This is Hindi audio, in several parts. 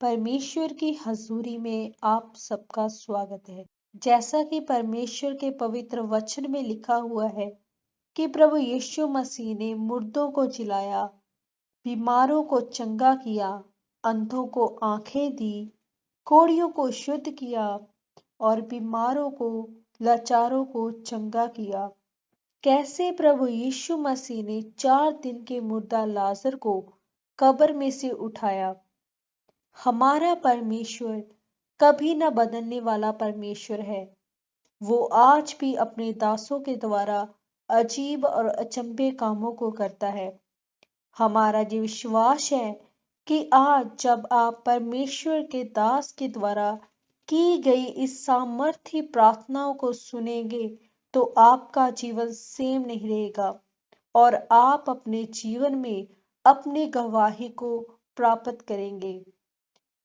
परमेश्वर की हजूरी में आप सबका स्वागत है। जैसा कि परमेश्वर के पवित्र वचन में लिखा हुआ है कि प्रभु यीशु मसीह ने मुर्दों को जिलाया, बीमारों को चंगा किया, अंधों को आंखें दी, कोढ़ियों को शुद्ध किया और बीमारों को, लाचारों को चंगा किया। कैसे प्रभु यीशु मसीह ने 4 दिन के मुर्दा लाजर को कब्र में से उठाया। हमारा परमेश्वर कभी न बदलने वाला परमेश्वर है। वो आज भी अपने दासों के द्वारा अजीब और अचंभे कामों को करता है। हमारा ये विश्वास है कि आज जब आप परमेश्वर के दास के द्वारा की गई इस सामर्थ्य प्रार्थनाओं को सुनेंगे तो आपका जीवन सेम नहीं रहेगा और आप अपने जीवन में अपनी गवाही को प्राप्त करेंगे।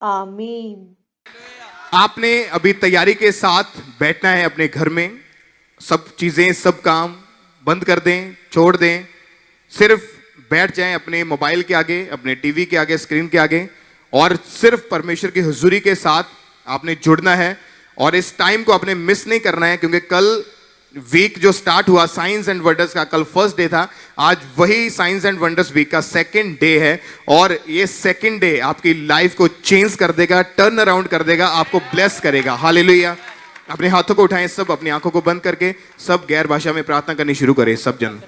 आमीन। आपने अभी तैयारी के साथ बैठना है अपने घर में। सब चीजें, सब काम बंद कर दें, छोड़ दें। सिर्फ बैठ जाएं अपने मोबाइल के आगे, अपने टीवी के आगे, स्क्रीन के आगे और सिर्फ परमेश्वर की हुजूरी के साथ आपने जुड़ना है और इस टाइम को आपने मिस नहीं करना है, क्योंकि कल वीक जो स्टार्ट हुआ साइंस एंड वंडर्स का, कल फर्स्ट डे था। आज वही साइंस एंड वंडर्स वीक का सेकंड डे है और ये सेकंड डे आपकी लाइफ को चेंज कर देगा, टर्न अराउंड कर देगा, आपको ब्लेस करेगा। हालेलुया। अपने हाथों को उठाएं, सब अपनी आंखों को बंद करके सब गैर भाषा में प्रार्थना करनी शुरू करें सब जन।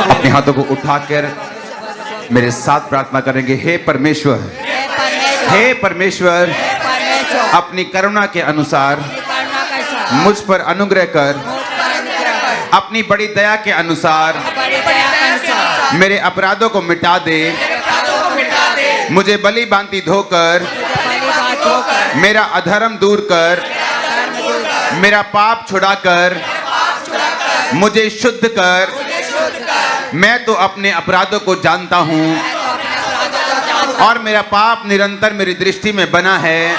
अपने हाथों को उठाकर मेरे साथ प्रार्थना करेंगे। हे परमेश्वर, हे परमेश्वर, अपनी करुणा के अनुसार मुझ पर अनुग्रह कर। अपनी बड़ी दया के अनुसार मेरे अपराधों को मिटा दे। मुझे बलि भांति धोकर मेरा अधर्म दूर कर। मेरा पाप छुड़ाकर मुझे शुद्ध कर। मैं तो अपने अपराधों को जानता हूँ और मेरा पाप निरंतर मेरी दृष्टि में बना है।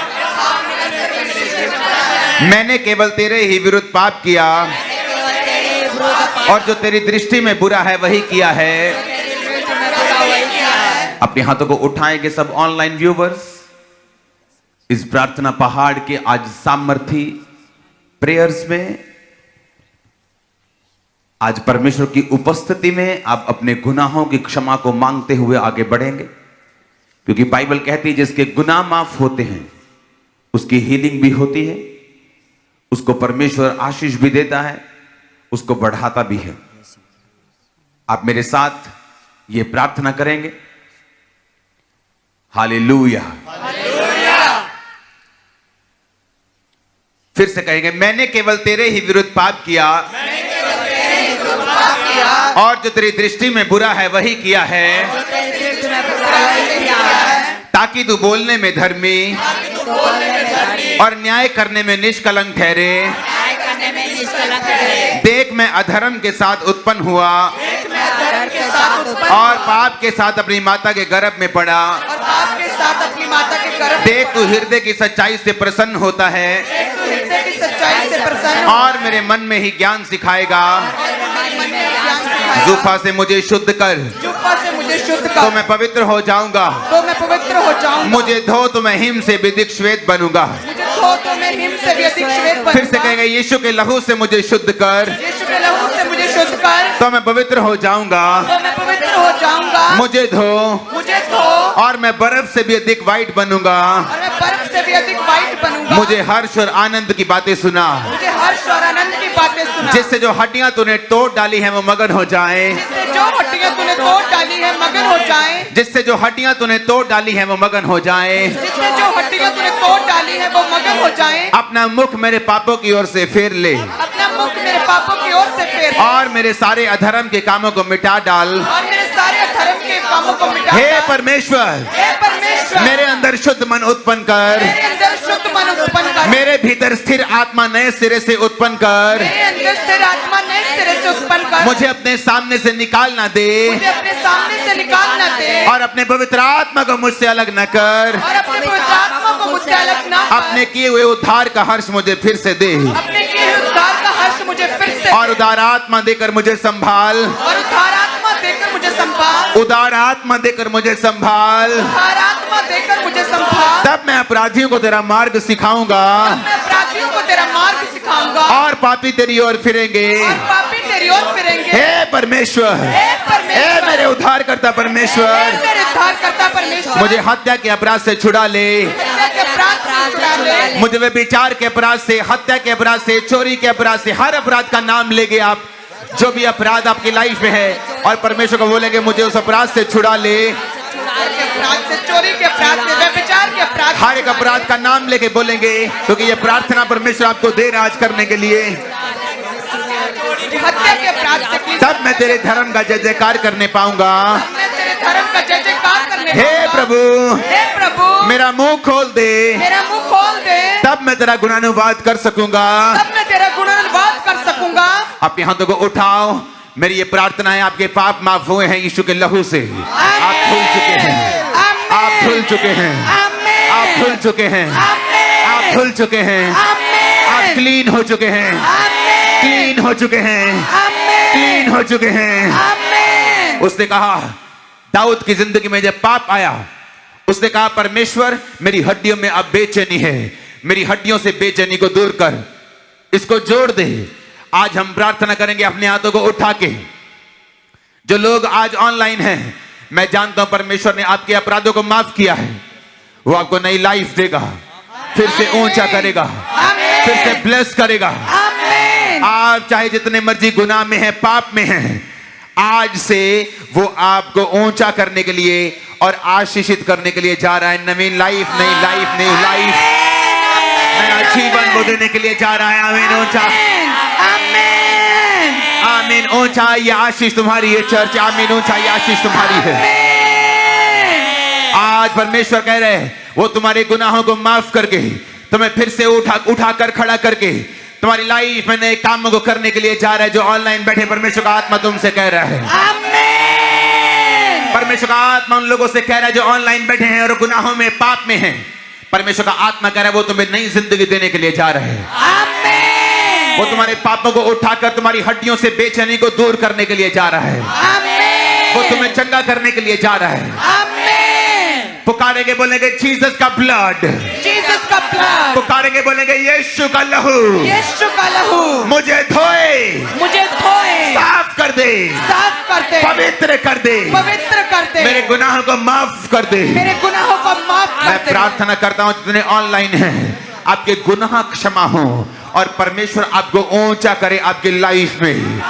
मैंने केवल तेरे ही विरुद्ध पाप किया और जो तेरी दृष्टि में बुरा है वही किया है। अपने हाथों को उठाएंगे सब ऑनलाइन व्यूवर्स। इस प्रार्थना पहाड़ के आज सामर्थी प्रेयर्स में, आज परमेश्वर की उपस्थिति में आप अपने गुनाहों की क्षमा को मांगते हुए आगे बढ़ेंगे, क्योंकि बाइबल कहती है जिसके गुनाह माफ होते हैं उसकी हीलिंग भी होती है, उसको परमेश्वर आशीष भी देता है, उसको बढ़ाता भी है। आप मेरे साथ ये प्रार्थना करेंगे। हालेलुया। फिर से कहेंगे, मैंने केवल तेरे ही विरुद्ध पाप किया और जो तेरी दृष्टि में बुरा है वही किया है, ताकि तू बोलने में धर्मी और न्याय करने में निष्कलंक ठहरे। देख मैं अधर्म के साथ उत्पन्न हुआ और पाप के साथ अपनी माता के गर्भ में पड़ा। देख तू हृदय की सच्चाई से प्रसन्न होता है और मेरे मन में ही ज्ञान सिखाएगा। जुफा से मुझे शुद्ध कर, तो मैं पवित्र हो जाऊंगा। मुझे धो तो मैं हिम से भी अधिक श्वेत बनूंगा। फिर से कहेंगे, यीशु के लहू से मुझे शुद्ध कर, तो मैं पवित्र हो जाऊंगा। मुझे धो और मैं बर्फ से भी अधिक व्हाइट बनूंगा। मुझे हर्ष और आनंद की बातें सुना, जिससे जो हड्डियां तूने तोड़ डाली है वो मगन हो जाएं। जिससे जो हड्डियां तूने तोड़ डाली है वो मगन हो जाएं। अपना मुख मेरे पापों की ओर से फेर ले और मेरे सारे अधर्म के कामों को मिटा डाल। हे परमेश्वर, मेरे अंदर शुद्ध मन उत्पन्न कर। मेरे भीतर स्थिर आत्मा नए सिरे से उत्पन्न कर। मुझे अपने सामने से निकालना दे और अपने पवित्र आत्मा को मुझसे अलग न कर। अपने किए हुए उद्धार का हर्ष मुझे फिर से दे और उदार आत्मा देकर मुझे संभाल। उदार आत्मा देकर मुझे संभाल। तब मैं अपराधियों को तेरा मार्ग सिखाऊंगा और पापी तेरी ओर फिरेंगे। हे परमेश्वर, हे मेरे उद्धारकर्ता परमेश्वर, मुझे हत्या के अपराध से छुड़ा ले। मुझे व्यभिचार के अपराध से, हत्या के अपराध से, चोरी के अपराध से, हर अपराध का नाम लेंगे आप, जो भी अपराध आपकी लाइफ में है, और परमेश्वर को बोलेंगे मुझे उस अपराध से छुड़ा ले। चोरी के अपराध से, व्यभिचार के अपराध, हर एक अपराध का नाम लेके बोलेंगे, क्योंकि ये प्रार्थना परमेश्वर आपको दे रहा आज करने के लिए। हत्या के अपराध से तब मैं तेरे धर्म का जय जयकार करने पाऊंगा। हे प्रभु, मेरा मुंह खोल दे, तब मैं तेरा गुणानुवाद कर सकूंगा। अपने हाथों को उठाओ। मेरी ये प्रार्थना है, आपके पाप माफ हुए हैं यीशु के लहू से। आप धुल चुके हैं, आप धुल चुके हैं, आप धुल चुके हैं, आप धुल चुके हैं, आप क्लीन हो चुके हैं, क्लीन हो चुके हैं, क्लीन हो चुके हैं। उसने कहा दाऊद की जिंदगी में जब पाप आया उसने कहा परमेश्वर मेरी हड्डियों में अब बेचैनी है, मेरी हड्डियों से बेचैनी को दूर कर, इसको जोड़ दे। आज हम प्रार्थना करेंगे अपने हाथों को उठा के। जो लोग आज ऑनलाइन हैं, मैं जानता हूं परमेश्वर ने आपके अपराधों को माफ किया है। वो आपको नई लाइफ देगा, फिर से ऊंचा करेगा, फिर से ब्लेस करेगा। आप चाहे जितने मर्जी गुनाह में हैं, पाप में हैं, आज से वो आपको ऊंचा करने के लिए और आशीषित करने के लिए जा रहा है। नवीन लाइफ, नई लाइफ, नई लाइफ, नया जीवन वो देने के लिए जा रहा है। आमीन। ऊंचा, आमीन। ऊंचा ये आशीष तुम्हारी है चर्च। आमीन। ऊंचा ये आशीष तुम्हारी है। आज परमेश्वर कह रहे हैं वो तुम्हारे गुनाहों को माफ करके तुम्हें फिर से उठा कर खड़ा करके तुम्हारी लाइफ में नए कामों को करने के लिए जा रहा है। जो ऑनलाइन बैठे, परमेश्वर का आत्मा तुमसे कह रहा है। परमेश्वर का आत्मा उन लोगों से कह रहा है जो ऑनलाइन बैठे हैं और गुनाहों में, पाप में हैं। परमेश्वर का आत्मा कह रहा है वो तुम्हें नई जिंदगी देने के लिए जा रहे हैं। वो तुम्हारे पापों को उठाकर तुम्हारी हड्डियों से बेचैनी को दूर करने के लिए जा रहा है। वो तुम्हें चंगा करने के लिए जा रहा है। पुकारेंगे, बोलेंगे जीसस का ब्लड, जीसस का ब्लड। पुकारेंगे, बोलेंगे यीशु का लहू, यीशु का लहू मुझे धोए, मुझे धोए, साफ कर दे, साफ कर दे, पवित्र कर दे, पवित्र कर दे, मेरे गुनाहों को माफ कर दे, मेरे गुनाहों को माफ कर मैं दे। प्रार्थना करता हूं जितने ऑनलाइन हैं, आपके गुनाह क्षमा हो और परमेश्वर आपको ऊंचा करे आपकी लाइफ में।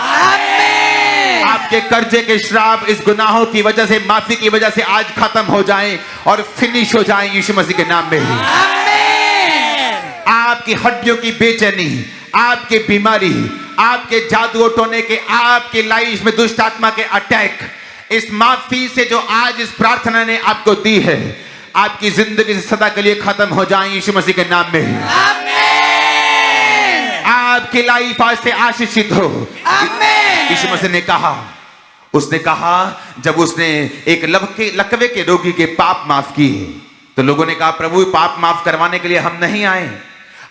आपके कर्जे के श्राप इस गुनाहों की वजह से, माफी की वजह से आज खत्म हो जाएं और फिनिश हो जाएं यीशु मसीह के नाम में। आपकी हड्डियों की बेचैनी, आपकी बीमारी, आपके जादू टोने के, आपकी लाइफ में दुष्ट आत्मा के अटैक, इस माफी से जो आज इस प्रार्थना ने आपको दी है, आपकी जिंदगी से सदा के लिए खत्म हो जाएं यीशु मसीह के नाम में। आपकी लाइफ आज से आशीषित हो। यीशु मसीह ने कहा, उसने कहा जब उसने एक लकवे के रोगी के पाप माफ किए तो लोगों ने कहा प्रभु पाप माफ करवाने के लिए हम नहीं आए,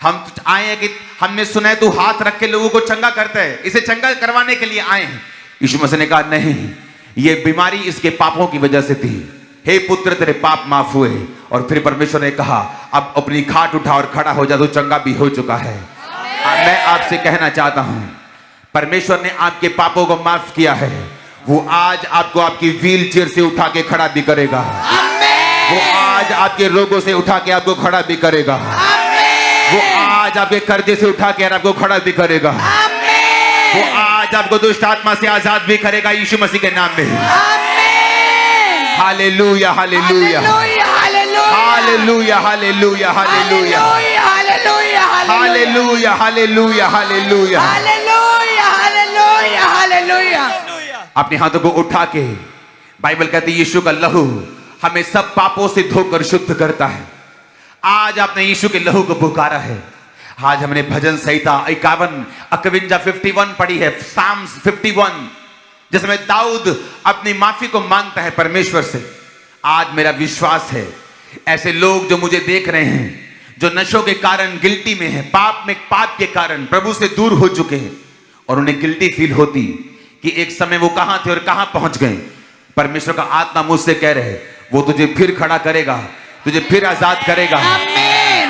हम आए हैं कि हमने सुना है तू हाथ रख के लोगों को चंगा करता है, इसे चंगा करवाने के लिए आए हैं। यीशु मसीह ने कहा नहीं, ये बीमारी इसके पापों की वजह से थी। हे पुत्र तेरे पाप माफ हुए। और फिर परमेश्वर ने कहा अब अपनी खाट उठा और खड़ा हो जा, तू चंगा भी हो चुका है। मैं आपसे कहना चाहता हूं परमेश्वर ने आपके पापों को माफ किया है। वो आज आपको आपकी व्हील चेयर से उठा के खड़ा भी करेगा। वो आज आपके रोगों से उठा के आपको खड़ा भी करेगा। वो आज आपके कर्जे से उठा के आपको खड़ा भी करेगा। वो आज आपको दुष्ट आत्मा से आजाद भी करेगा यीशु मसीह के नाम में। हालेलुया, हालेलुया, हालेलुया, हालेलुया, हालेलुया, हालेलुया, हालेलुया, हालेलुया, हालेलुया। अपने हाथों को उठा के, बाइबल कहती है यीशु का लहू हमें सब पापों से धोकर शुद्ध करता है। आज आपने यीशु के लहू को पुकारा है। आज हमने भजन संहिता 51 पढ़ी है, साम्स 51, जिसमें दाऊद अपनी माफी को मांगता है परमेश्वर से। आज मेरा विश्वास है ऐसे लोग जो मुझे देख रहे हैं, जो नशों के कारण गिल्टी में है, पाप के कारण प्रभु से दूर हो चुके हैं और उन्हें गिल्टी फील होती कि एक समय वो कहां थे और कहां पहुंच गए, परमेश्वर का आत्मा मुझसे कह रहे वो तुझे फिर खड़ा करेगा, तुझे फिर आजाद करेगा,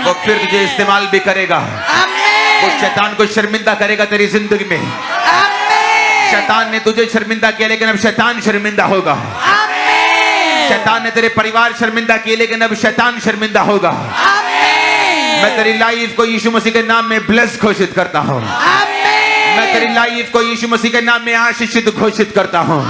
वो फिर तुझे इस्तेमाल भी करेगा। वो शैतान को शर्मिंदा करेगा तेरी जिंदगी में। शैतान ने तुझे शर्मिंदा किया लेकिन अब शैतान शर्मिंदा होगा। शैतान ने तेरे परिवार शर्मिंदा किए लेकिन अब शैतान शर्मिंदा होगा। मैं तेरी लाइफ को यीशु मसीह के नाम में ब्लेस घोषित करता हूं। मैं तेरी लाइफ को यीशु मसीह के नाम में आशीषित घोषित करता हूं।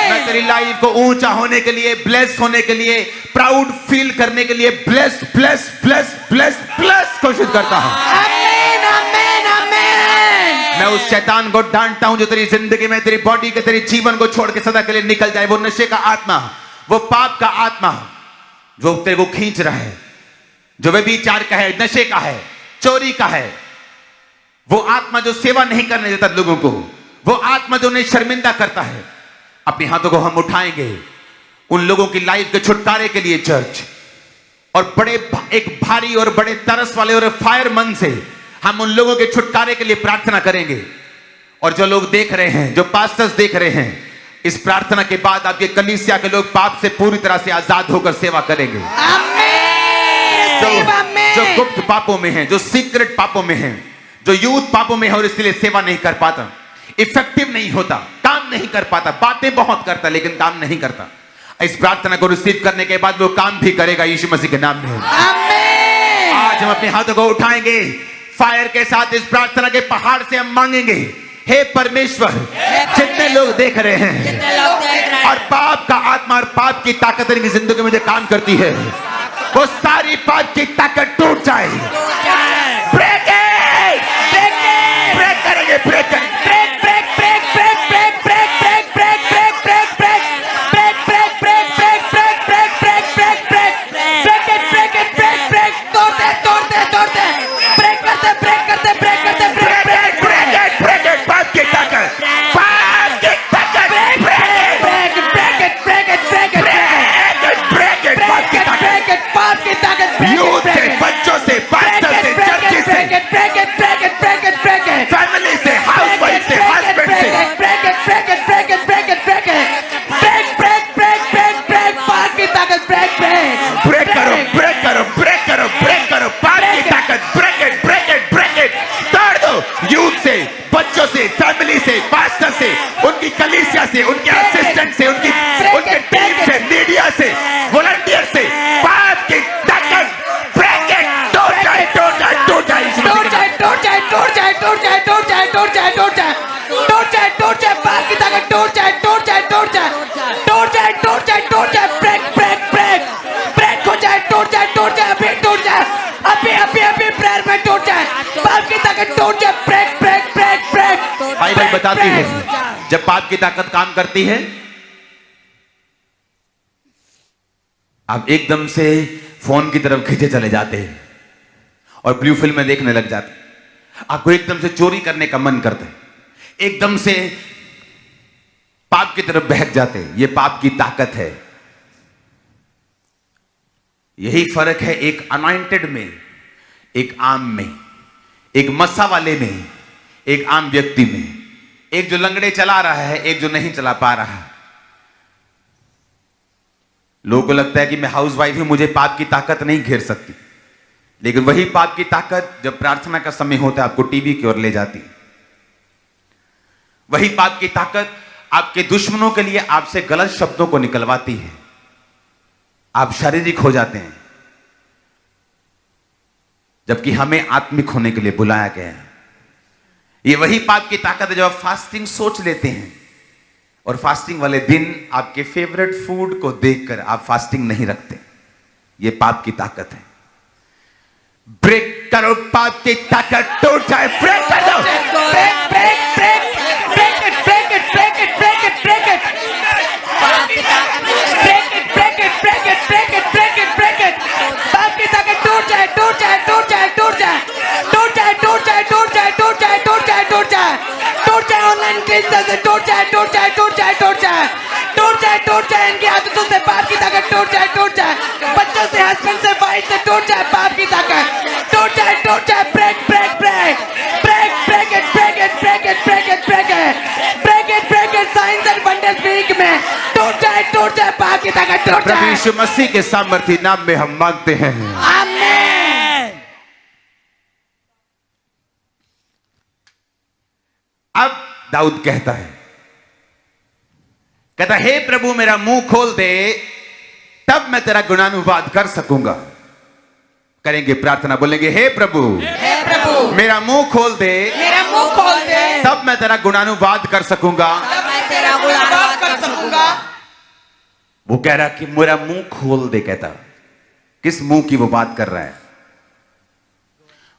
मैं तेरी लाइफ को ऊंचा होने के लिए, ब्लेस होने के लिए, प्राउड फील करने के लिए bless bless bless bless bless घोषित करता हूं। मैं उस शैतान को डांटता हूं जो तेरी जिंदगी में, तेरी बॉडी के, तेरे जीवन को छोड़ के सदा के लिए निकल जाए। वो नशे का आत्मा, वो पाप का आत्मा जो तेरे को खींच रहा है, जो व्यभिचार का है, नशे का है, चोरी का है, वो आत्मा जो सेवा नहीं करने देता लोगों को, वो आत्मा जो उन्हें शर्मिंदा करता है, अपने हाथों को हम उठाएंगे उन लोगों की लाइफ के छुटकारे के लिए चर्च, और बड़े एक भारी और बड़े तरस वाले और फायर मन से हम उन लोगों के छुटकारे के लिए प्रार्थना करेंगे। और जो लोग देख रहे हैं, जो पास्टर्स देख रहे हैं, इस प्रार्थना के बाद आपके कलीसिया के लोग पाप से पूरी तरह से आजाद होकर सेवा करेंगे। जो गुप्त पापों में है, जो सीक्रेट पापों में है, जो यूथ पापों में है और इसलिए सेवा नहीं कर पाता, इफेक्टिव नहीं होता, काम नहीं कर पाता, बातें बहुत करता लेकिन काम नहीं करता, इस प्रार्थना को रिसीव करने के बाद वो काम भी करेगा यीशु मसीह के नाम में। आज हम अपने हाथों को उठाएंगे, फायर के साथ इस प्रार्थना के पहाड़ से हम मांगेंगे, हे परमेश्वर, जितने लोग देख रहे हैं और पाप का आत्मा और पाप की ताकत इनकी जिंदगी में जो काम करती है, वो सारी पाप की ताकत टूट जाए। ब्रेक करेंगे, ब्रेक करेंगे, बच्चों से, पास्टर से, चर्च से, फैमिली से, हाउसवाइफ से, हस्बैंड से, ब्रेक करो, ब्रेक करो, ब्रेक करो, ब्रेक करो, पाप की ताकत, ब्रेक इट, तोड़ दो। यूथ से, बच्चों से, फैमिली से, पास्टर से, उनकी कलीसिया से, उनके असिस्टेंट से, उनके टीम से, मीडिया से, वॉलंटियर से, पाप की ताकत बाइबल बताती है जब पाप की ताकत काम करती है, आप एकदम से फोन की तरफ खींचे चले जाते हैं और ब्लू फिल्म में देखने लग जाते हैं। आपको एकदम से चोरी करने का मन करता है, एकदम से पाप की तरफ बहक जाते हैं। यह पाप की ताकत है। यही फर्क है एक अनॉइंटेड में, एक आम में, एक मसा वाले में, एक आम व्यक्ति में। एक जो लंगड़े चला रहा है, एक जो नहीं चला पा रहा। लोगों को लगता है कि मैं हाउसवाइफ हूं, मुझे पाप की ताकत नहीं घेर सकती, लेकिन वही पाप की ताकत जब प्रार्थना का समय होता है आपको टीवी की ओर ले जाती है। वही पाप की ताकत आपके दुश्मनों के लिए आपसे गलत शब्दों को निकलवाती है, आप शारीरिक हो जाते हैं, जबकि हमें आत्मिक होने के लिए बुलाया गया है। ये वही पाप की ताकत है जब आप फास्टिंग सोच लेते हैं और फास्टिंग वाले दिन आपके फेवरेट फूड को देखकर आप फास्टिंग नहीं रखते। ये पाप की ताकत है। ब्रेक करो, पाप की ताकत टूट जाए। ब्रेक कर दो, break break break break it, break it, break it, break it, break it, break it, break it, break it, break it, break it, break it. पाप की ताकत टूट जाए, टूट जाए, टूट जाए, टूट जाए, टूट जाए, टूट जाए, टूट जाए, टूट जाए, टूट जाए, टूट जाए, टूट जाए। ऑनलाइन क्रिश्चियन से टूट जाए, टूट जाए, टूट जाए, टूट जाए, टूट जाए, टूट जाए। इनकी आदतों से पाप की ताकत टूट जाए, टूट जाए। बच्चों से, हस्बैंड से, वाइफ से टूट जाए पाप की ताकत, टूट जाए, टूट जाए। Break break break break break it, break it, break it, break it, break it, break it, break it. Science and wonders week में टूट जाए, टूट जाए, पाप की ताकत टूट जाए। यीशु मसीह के सामर्थ्य नाम में हम मांगते हैं, आमीन। अब दाऊद कहता है, हे प्रभु मेरा मुंह खोल दे, तब मैं तेरा गुणानुवाद कर सकूंगा। करेंगे प्रार्थना, बोलेंगे हे प्रभु मेरा मुंह खोल दे, मेरा मुंह खोल दे, तब मैं तेरा गुणानुवाद कर सकूंगा। तब मैं तेरा गुणानुवाद कर सकूंगा। वो कह रहा कि मेरा मुंह खोल दे। कहता किस मुंह की वो बात कर रहा है?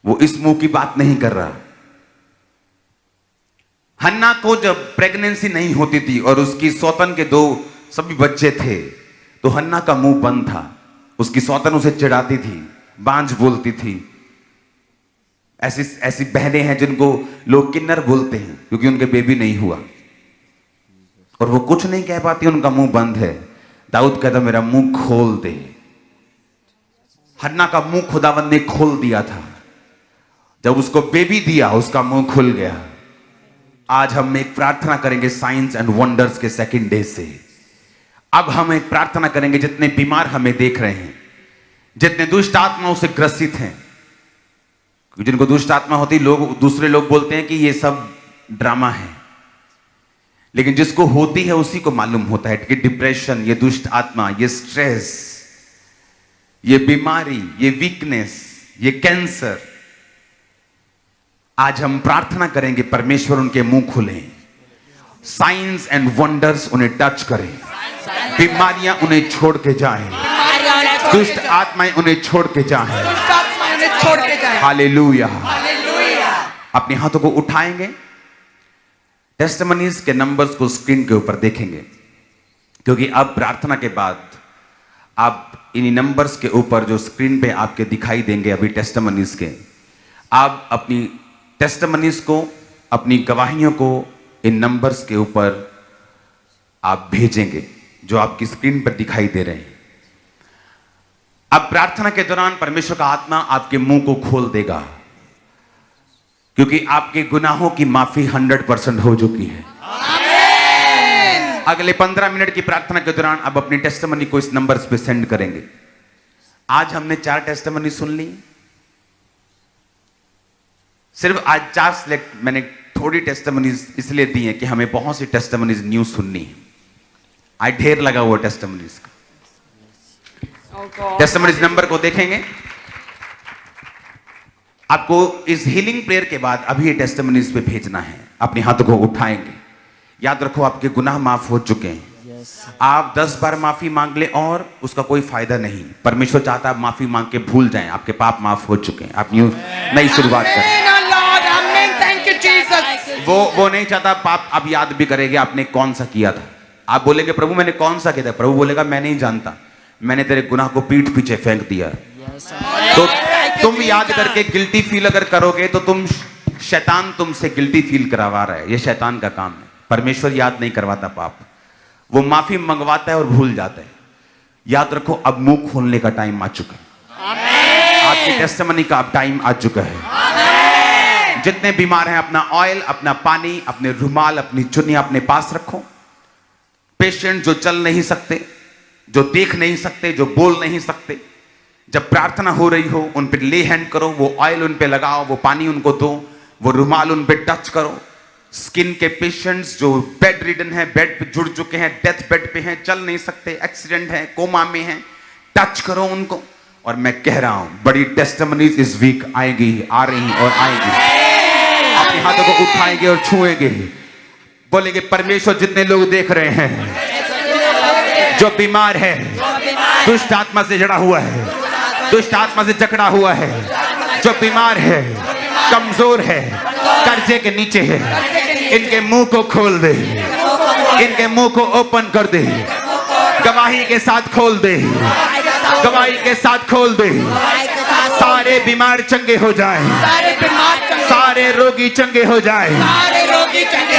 वो इस मुंह की बात नहीं कर रहा। हन्ना को जब प्रेगनेंसी नहीं होती थी और उसकी सौतन के 2 सभी बच्चे थे, तो हन्ना का मुंह बंद था। उसकी सौतन उसे चिढ़ाती थी, बांझ बोलती थी। ऐसी ऐसी बहनें हैं जिनको लोग किन्नर बोलते हैं क्योंकि उनके बेबी नहीं हुआ और वो कुछ नहीं कह पाती, उनका मुंह बंद है। दाऊद कहता मेरा मुंह खोल दे। हन्ना का मुंह खुदावंद ने खोल दिया था। जब उसको बेबी दिया उसका मुंह खुल गया। आज हम एक प्रार्थना करेंगे साइंस एंड वंडर्स के सेकंड डे से। अब हम एक प्रार्थना करेंगे जितने बीमार हमें देख रहे हैं, जितने दुष्ट आत्माओं से ग्रसित हैं, जिनको दुष्ट आत्मा होती, दूसरे लोग बोलते हैं कि ये सब ड्रामा है, लेकिन जिसको होती है उसी को मालूम होता है कि डिप्रेशन, ये दुष्ट आत्मा, ये स्ट्रेस, ये बीमारी, ये वीकनेस, ये कैंसर। आज हम प्रार्थना करेंगे परमेश्वर उनके मुंह खोलें, साइंस एंड वंडर्स उन्हें टच करें, बीमारियां उन्हें छोड़ के जाएं, दुष्ट आत्माएं उन्हें छोड़ के जाएं। हालेलुया। अपने हाथों को उठाएंगे, टेस्टिमनीज के नंबर्स को स्क्रीन के ऊपर देखेंगे, क्योंकि अब प्रार्थना के बाद आप इन नंबर्स के ऊपर जो स्क्रीन पे आपके दिखाई देंगे अभी टेस्टिमनीज के, आप अपनी टेस्टिमनीज को, अपनी गवाहियों को इन नंबर्स के ऊपर आप भेजेंगे जो आपकी स्क्रीन पर दिखाई दे रहे हैं। अब प्रार्थना के दौरान परमेश्वर का आत्मा आपके मुंह को खोल देगा, क्योंकि आपके गुनाहों की माफी 100% हो चुकी है। अगले 15 मिनट की प्रार्थना के दौरान अब अपनी टेस्टिमनी को इस नंबर्स पे सेंड करेंगे। आज हमने 4 टेस्टिमनी सुन ली, सिर्फ आज 4 सिलेक्ट, मैंने थोड़ी टेस्टिमनीज इसलिए दी है कि हमें बहुत सी टेस्टिमनीज न्यू सुननी है। आज ढेर लगा हुआ टेस्टिमनीज का। टेस्टिमनीज नंबर को देखेंगे। आपको इस हीलिंग प्रेयर के बाद अभी ये टेस्टिमनीज पे भेजना है। अपने हाथों को उठाएंगे। याद रखो आपके गुनाह माफ हो चुके हैं। आप 10 बार माफी मांग ले और उसका कोई फायदा नहीं। परमेश्वर चाहता है आप माफी मांग के भूल जाएं, आपके पाप माफ हो चुके हैं, आप न्यू नई शुरुआत करें। वो नहीं चाहता पाप आप याद भी करेंगे आपने कौन सा किया था। आप बोलेंगे प्रभु मैंने कौन सा किया था, प्रभु बोलेगा मैं नहीं जानता, मैंने तेरे गुनाह को पीठ पीछे फेंक दिया। तो तुम याद करके गिल्टी फील अगर करोगे तो शैतान तुमसे गिल्टी फील करवा रहा है। ये शैतान का काम है। परमेश्वर याद नहीं करवाता पाप, वो माफी मंगवाता है और भूल जाता है। याद रखो अब मुंह खोलने का टाइम आ चुका है। आपकी टेस्टिमनी का अब टाइम आ चुका है। जितने बीमार हैं अपना ऑयल, अपना पानी, अपने रुमाल, अपनी चुन्नी अपने पास रखो। पेशेंट जो चल नहीं सकते, जो देख नहीं सकते, जो बोल नहीं सकते, जब प्रार्थना हो रही हो उन पे ले हैंड करो, वो ऑयल उन पे लगाओ, वो पानी उनको दो, वो रुमाल उन पे टच करो। स्किन के पेशेंट्स जो बेड रिडन है, बेड पे जुड़ चुके हैं, डेथ बेड पे हैं, चल नहीं सकते, एक्सीडेंट है, कोमा में हैं, टच करो उनको। और मैं कह रहा हूं बड़ी टेस्टिमनीज इस वीक आएगी, आ रही और आएगी। अपने हाथों को उठाएंगे और छुएंगे, बोलेंगे परमेश्वर जितने लोग देख रहे हैं जो बीमार है, दुष्ट आत्मा से जड़ा हुआ है, दुष्ट आत्मा से जकड़ा हुआ है, जो बीमार है, कमजोर है, कर्जे के नीचे है, इनके मुंह को खोल दे, इनके मुंह को ओपन कर दे, गवाही के साथ खोल दे, गवाही के साथ खोल दे। सारे बीमार चंगे हो जाएं, सारे रोगी चंगे हो जाएं।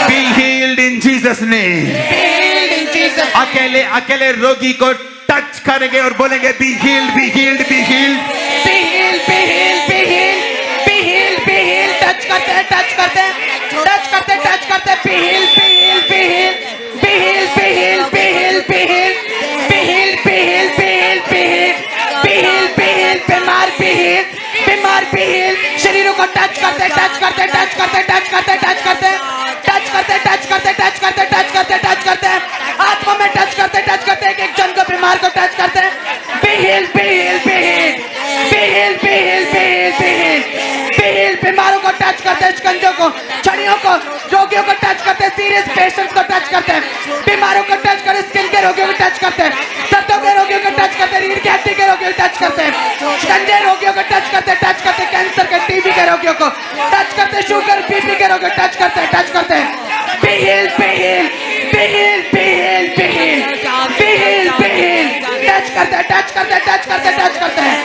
Be healed in Jesus name। अकेले अकेले रोगी को टच करेंगे और बोलेंगे be healed, be healed, be healed, be healed, be healed, be healed, be healed, be healed। Touch करते हैं, टच करते हैं, टच करते हैं, टच करते हैं। be healed, be healed, be healed, be healed, be healed, be healed, be healed, be healed, be healed, be healed, be healed, be healed, be healed। बीमार be healed, बीमार be healed। शरीरों को टच करते, टच करते, टच करते, टच करते, टच करते, टच करते, टच करते, टच करते, टच करते, टच करते, आत्मा में टच करते, टच करते, एक जन को बीमार को टच करते हैं। be healed, be healed, be healed, be healed, be healed, be healed, be healed, be healed। बीमारों को टच करते, शिकंजों को, छड़ियों को, रोगियों को टच करते, सीरियस पेशेंट्स को टच करते हैं, बीमारों को टच करते, स्किन के रोगियों को टच करते हैं, दर्दों के रोगियों को टच करते, रीढ़ की हड्डी के रोगियों को टच करते हैं, शिकंजे रोगियों को टच करते, कैंसर के, टीबी के रोगियों को टच करते, शुगर बीपी के रोगियों को टच करते, टच करते हैं। be healed, be healed, be healed, be healed, be healed, be healed, be healed। Touch करते, टच करते, टच करते, टच करते हैं,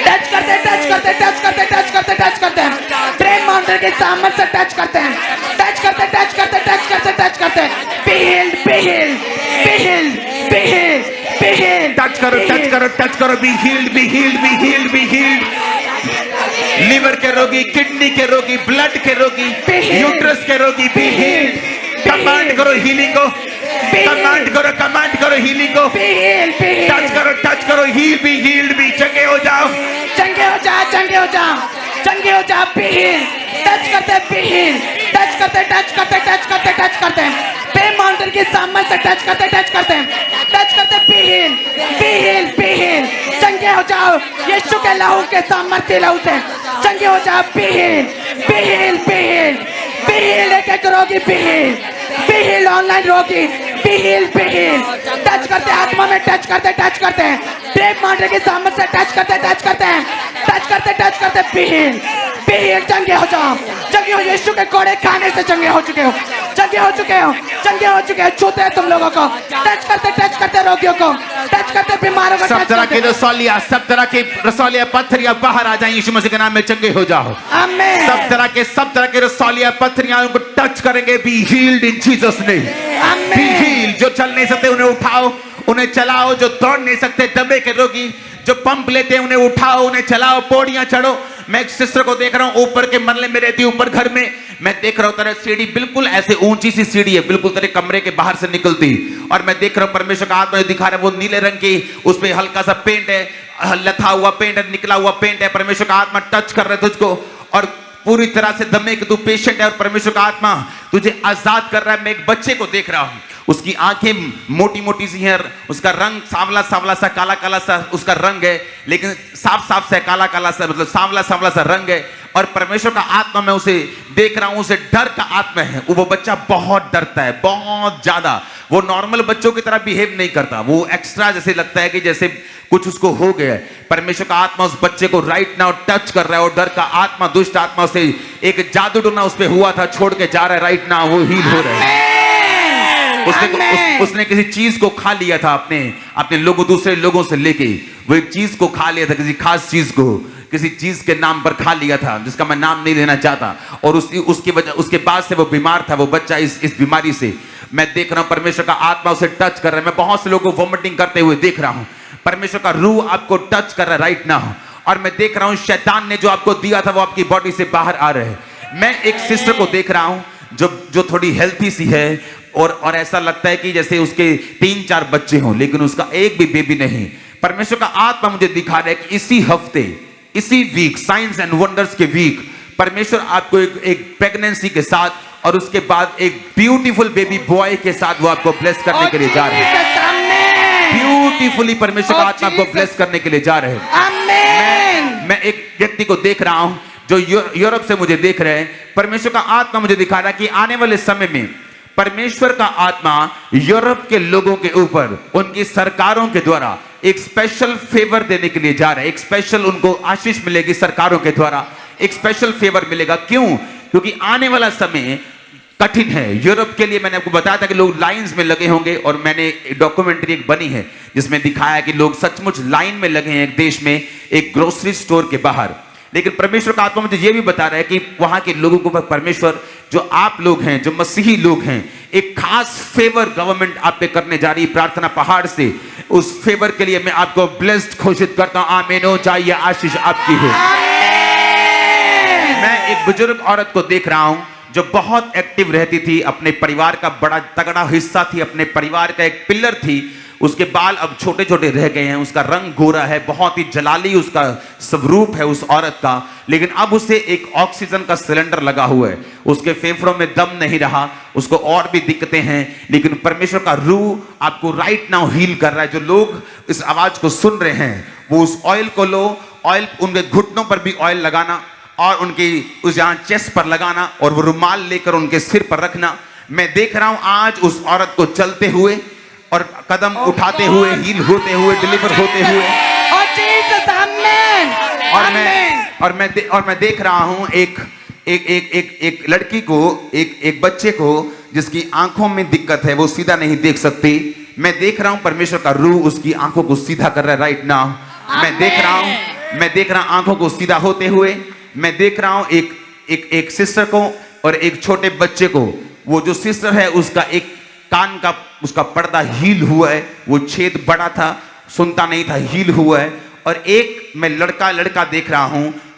टच करते, टच करते, टच करते, टच करते, टच करते हैं। ब्रेन माउंटेन के सामने से टच करते हैं, टच करते, टच करते, टच करते, टच करते हैं। be healed, be healed, be healed, be healed, be healed। Touch करो, टच करो, टच करो। be healed, be healed, be healed, be healed। Liver के रोगी, किडनी के रोगी, ब्लड के रोगी, यूट्रस के रोगी, बी हील्ड। कमांड करो हीलिंग को, कमांड करो हीलिंग को, टच करो, हील बी हील्ड बी। चंगे हो जाओ, चंगे हो जाओ, चंगे हो जाओ, चंगे हो जाओ। बी हील, टच करते, बी हील, टच करते, टच करते, टच करते, टच करते। पे माउंटेन के सामने से टच करते, टच करते, टच करते। Be heal, be heal, be heal. चंगे हो जाओ यीशु के लहू के सामर्थ्य लहू से। चंगे हो जाओ। Be heal, be heal, be heal, be heal. एक रोगी be heal, be heal. Online रोगी be heal, be heal. Touch करते, आत्मा में टच करते, टच करते हैं। ब्रेक माउंटेन के सामने से टच करते, टच करते हैं, टच करते, टच करते। Be heal, be heal. चंगे हो जाओ, चंगे हो। यीशु के कोड़े खाने से चंगे हो चुके हो, चंगे हो चुके हो, चंगे हो चुके हो। छूते हैं तुम लोगों को, टच करते रोगियों को, टच करते बीमारों को। सब तरह के रसौलिया, सब तरह के रसौलिया पत्थरियां बाहर आ जाएं यीशु मसीह के नाम में। चंगे हो जाओ। आमीन। सब तरह के रसौलिया पत्थरियां उनको टच करेंगे। Be healed in Jesus name. आमीन। Be healed. जो चल नहीं सकते उन्हें उठाओ, उन्हें चलाओ। जो दौड़ नहीं सकते, दबे के रोगी जो पंप लेते हैं उन्हें उठाओ, उन्हें चलाओ, पौड़ियां चढ़ो। मैं एक सिस्टर को देख रहा हूं, ऊपर के मरले में रहती, ऊपर घर में। मैं देख रहा हूं तेरा सीढ़ी बिल्कुल ऐसे ऊंची सी सीढ़ी है, बिल्कुल तेरे कमरे के बाहर से निकलती। और मैं देख रहा हूं परमेश्वर का आत्मा दिखा रहा है, वो नीले रंग की, उस पे हल्का सा पेंट है, लथा हुआ पेंट है, निकला हुआ पेंट है। परमेश्वर का आत्मा टच कर रहा है तुझको और पूरी तरह से दमे कि तू पेशेंट है और परमेश्वर का आत्मा तुझे आजाद कर रहा है। मैं एक बच्चे को देख रहा हूं, उसकी आंखें मोटी मोटी सी हैं, उसका रंग सांवला सांवला सा, काला काला सा उसका रंग है, लेकिन साफ साफ सा काला काला सा, मतलब सांवला सांवला सा रंग है। और परमेश्वर का आत्मा मैं उसे देख रहा हूं, उसे डर का आत्मा है। वो बच्चा बहुत डरता है, बहुत ज्यादा। वो नॉर्मल बच्चों की तरह बिहेव नहीं करता, वो एक्स्ट्रा जैसे लगता है कि जैसे कुछ उसको हो गया है। परमेश्वर का आत्मा उस बच्चे को राइट नाउ टच कर रहा है और डर का आत्मा, दुष्ट आत्मा उसे एक जादू टोना उस पे हुआ था, छोड़ के जा रहा है। राइट नाउ वो हील हो रहा है। उसने किसी चीज को खा लिया था, अपने लोगों, दूसरे लोगों से लेके वो एक चीज को खा लिया था, किसी खास चीज को, किसी चीज के नाम पर खा लिया था, जिसका मैं नाम नहीं लेना चाहता। और उसकी वजह, उसके बाद से वो बीमार था, वो बच्चा इस बीमारी से। मैं देख रहा हूं परमेश्वर का आत्मा उसे टच कर रहा है। मैं बहुत से लोगों को वॉमिटिंग करते हुए देख रहा हूं। परमेश्वर का रूह आपको टच कर रहा है राइट नाउ। और मैं देख रहा हूं शैतान ने जो आपको दिया था वो आपकी बॉडी से बाहर आ रहे हैं। मैं एक सिस्टर को देख रहा हूं जो थोड़ी हेल्थी सी है और ऐसा लगता है कि जैसे उसके 3-4 बच्चे हों, लेकिन उसका एक भी बेबी नहीं। परमेश्वर का आत्मा मुझे दिखा रहा है कि इसी हफ्ते, इसी वीक, साइंस एंड वंडर्स के वीक, परमेश्वर आपको एक प्रेगनेंसी के साथ और उसके बाद एक ब्यूटीफुल बेबी बॉय के साथ वो आपको ब्लेस करने के लिए जा रहे हैं। ब्यूटीफुली परमेश्वर का आत्मा आपको ब्लेस करने के लिए जा रहे हैं। मैं एक व्यक्ति को देख रहा हूं जो यूरोप से मुझे देख रहे हैं। परमेश्वर का आत्मा मुझे दिखा रहा है कि आने वाले समय में परमेश्वर का आत्मा यूरोप के लोगों के ऊपर, उनकी सरकारों के द्वारा एक स्पेशल फेवर देने के लिए जा रहा है। एक स्पेशल उनको आशीष मिलेगी, सरकारों के द्वारा एक स्पेशल फेवर मिलेगा। क्यों? क्योंकि आने वाला समय कठिन है यूरोप के लिए। मैंने आपको बताया था कि लोग लाइंस में लगे होंगे, और मैंने डॉक्यूमेंट्री एक बनी है जिसमें दिखाया कि लोग सचमुच लाइन में लगे हैं एक देश में, एक ग्रोसरी स्टोर के बाहर। लेकिन परमेश्वर का आत्मा मुझे यह भी बता रहा है कि वहां के लोगों को परमेश्वर, जो आप लोग हैं, जो मसीही लोग हैं, एक खास फेवर गवर्नमेंट आप पे करने जा रही है प्रार्थना पहाड़ से। उस फेवर के लिए मैं आपको ब्लेस्ड घोषित करता हूं। आमीन हो जाइए, आशीष आपकी हो। मैं एक बुजुर्ग औरत को देख रहा हूं जो बहुत एक्टिव रहती थी, अपने परिवार का बड़ा तगड़ा हिस्सा थी, अपने परिवार का एक पिलर थी। उसके बाल अब छोटे छोटे रह गए हैं, उसका रंग गोरा है, बहुत ही जलाली उसका स्वरूप है उस औरत का। लेकिन अब उसे एक ऑक्सीजन का सिलेंडर लगा हुआ है, उसके फेफड़ों में दम नहीं रहा, उसको और भी दिक्कतें हैं। लेकिन परमेश्वर का रूह आपको राइट नाउ हील कर रहा है। जो लोग इस आवाज को सुन रहे हैं वो उस ऑयल को लो, ऑयल उनके घुटनों पर भी ऑयल लगाना और उनकी उस जहां चेस्ट पर लगाना और वो रुमाल लेकर उनके सिर पर रखना। मैं देख रहा हूं आज उस औरत को चलते हुए और कदम उठाते हुए, हील होते हुए, डिलीवर होते हुए। और मैं देख रहा हूं एक लड़की को, एक बच्चे को जिसकी आंखों में दिक्कत है, वो सीधा नहीं देख सकती। मैं देख रहा हूं परमेश्वर का रूह उसकी आंखों को सीधा कर रहा है राइट नाउ। मैं देख रहा हूं आंखों को सीधा होते हुए। मैं देख रहा हूं एक सिस्टर को और एक छोटे बच्चे को। वो जो सिस्टर है उसका एक कान का उसका पर्दा हील हुआ है, वो छेद बड़ा था, सुनता नहीं था, हील हुआ है। और एक मैं लड़का देख रहा हूं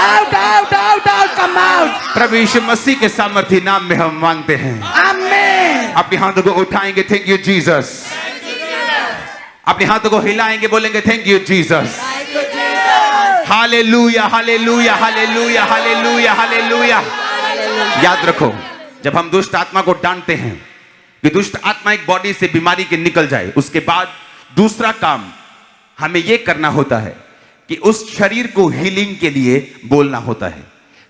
out, out, out, out, come out. प्रभु यीशु मसीह के सामर्थ्य नाम में हम मांगते हैं। Amen. अपने हाथों को उठाएंगे, थैंक यू जीसस। अपने हाथों को हिलाएंगे, बोलेंगे थैंक यू जीसस। हालेलुया, हालेलुया, हालेलुया, हालेलुया, हालेलुया। याद रखो, जब हम दुष्ट आत्मा को डांटते हैं कि दुष्ट आत्मा एक बॉडी से बीमारी के निकल जाए, उसके बाद दूसरा काम हमें यह करना होता है कि उस शरीर को हीलिंग के लिए बोलना होता है